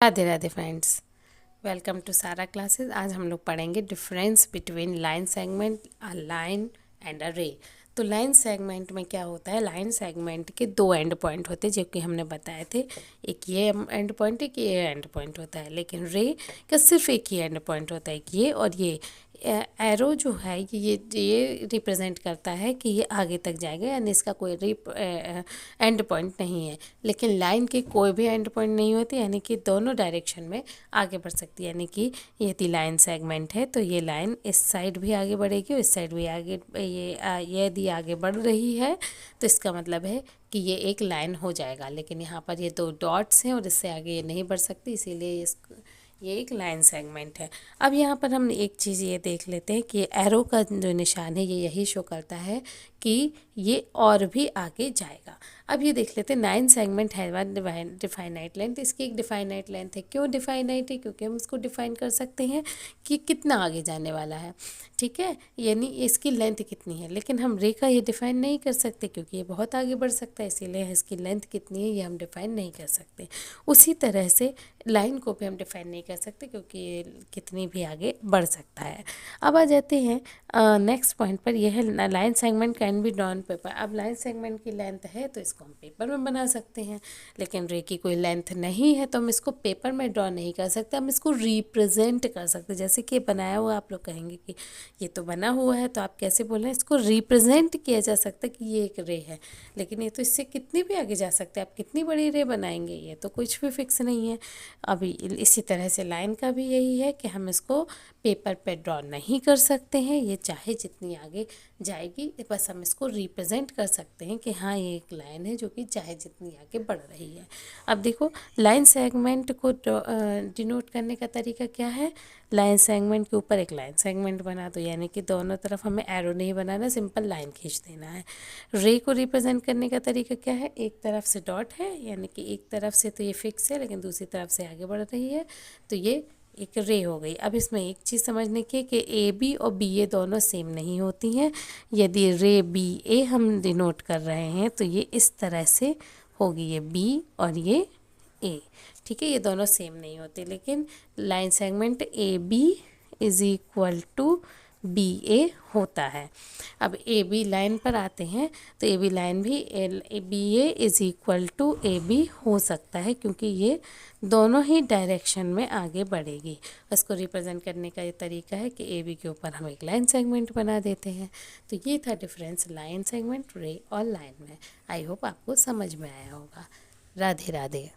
Radhe Radhe friends, welcome to Sara classes. आज हम लोग पढ़ेंगे difference between line segment, a line and a ray. तो लाइन सेगमेंट में क्या होता है, लाइन सेगमेंट के दो एंड पॉइंट होते हैं जो कि हमने बताए थे। एक ये एंड पॉइंट, एक ये एंड पॉइंट होता है। लेकिन रे का सिर्फ एक ही एंड पॉइंट होता है, ये और ये। एरो जो है ये रिप्रेजेंट करता है कि ये आगे तक जाएगा, यानी इसका कोई एंड पॉइंट नहीं है। लेकिन लाइन के कोई भी एंड पॉइंट नहीं होते, यानी कि दोनों डायरेक्शन में आगे बढ़ सकती है। यानी कि यदि लाइन सेगमेंट है तो ये लाइन इस साइड भी आगे बढ़ेगी और इस साइड भी आगे, ये यदि आगे बढ़ रही है तो इसका मतलब है कि ये एक लाइन हो जाएगा। लेकिन यहाँ पर ये दो डॉट्स हैं और इससे आगे ये नहीं बढ़ सकती, इसीलिए ये एक लाइन सेगमेंट है। अब यहाँ पर हम एक चीज़ ये देख लेते हैं कि एरो का जो निशान है ये यही शो करता है कि ये और भी आगे जाएगा। अब ये देख लेते हैं, लाइन सेगमेंट है वन डिफाइनाइट लेंथ। इसकी एक डिफाइनाइट लेंथ है। क्यों डिफाइनाइट है? क्योंकि हम इसको डिफाइन कर सकते हैं कि कितना आगे जाने वाला है, ठीक है, यानी इसकी लेंथ कितनी है। लेकिन हम रे का ये डिफाइन नहीं कर सकते क्योंकि ये बहुत आगे बढ़ सकता है, इसीलिए इसकी लेंथ कितनी है ये हम डिफाइन नहीं कर सकते। उसी तरह से लाइन को भी हम डिफाइन नहीं कर सकते क्योंकि ये कितनी भी आगे बढ़ सकता है। अब आ जाते हैं नेक्स्ट पॉइंट पर। यह है line segment can be drawn paper. अब लाइन सेगमेंट की लेंथ है तो इसको हम पेपर में बना सकते हैं, लेकिन रे की कोई लेंथ नहीं है तो हम इसको पेपर में ड्रॉ नहीं कर सकते, हम इसको रिप्रेजेंट कर सकते हैं। जैसे कि बनाया हुआ, आप लोग कहेंगे कि ये तो बना हुआ है, तो आप कैसे बोल रहे हैं? इसको रिप्रेजेंट किया जा सकता है कि ये एक रे है, लेकिन ये तो इससे कितनी भी आगे जा सकते हैं। आप कितनी बड़ी रे बनाएंगे ये तो कुछ भी फिक्स नहीं है। अभी इसी तरह से लाइन का भी यही है कि हम इसको पेपर पे ड्रॉ नहीं कर सकते हैं, ये चाहे जितनी आगे जाएगी, बस हम इसको रिप्रेजेंट कर सकते हैं कि हाँ ये एक लाइन है जो कि चाहे जितनी आगे बढ़ रही है। अब देखो, लाइन सेगमेंट को डिनोट करने का तरीका क्या है? लाइन सेगमेंट के ऊपर एक लाइन सेगमेंट बना दो, यानी कि दोनों तरफ हमें एरो नहीं बनाना, सिंपल लाइन खींच देना है। रे को रिप्रेजेंट करने का तरीका क्या है? एक तरफ से डॉट है, यानी कि एक तरफ से तो ये फिक्स है लेकिन दूसरी तरफ से आगे बढ़ रही है, तो ये एक रे हो गई। अब इसमें एक चीज़ समझने की है कि ए बी और बी ए दोनों सेम नहीं होती हैं। यदि रे बी ए हम डिनोट कर रहे हैं तो ये इस तरह से होगी, ये बी और ये ए, ठीक है, ये दोनों सेम नहीं होते। लेकिन line segment A B is equal to B A होता है। अब ए बी लाइन पर आते हैं तो ए बी लाइन भी B A is equal to A B हो सकता है, क्योंकि ये दोनों ही डायरेक्शन में आगे बढ़ेगी। इसको रिप्रेजेंट करने का ये तरीका है कि ए बी के ऊपर हम एक लाइन सेगमेंट बना देते हैं। तो ये था डिफरेंस लाइन सेगमेंट, रे और लाइन में। आई होप आपको समझ में आया होगा। राधे राधे।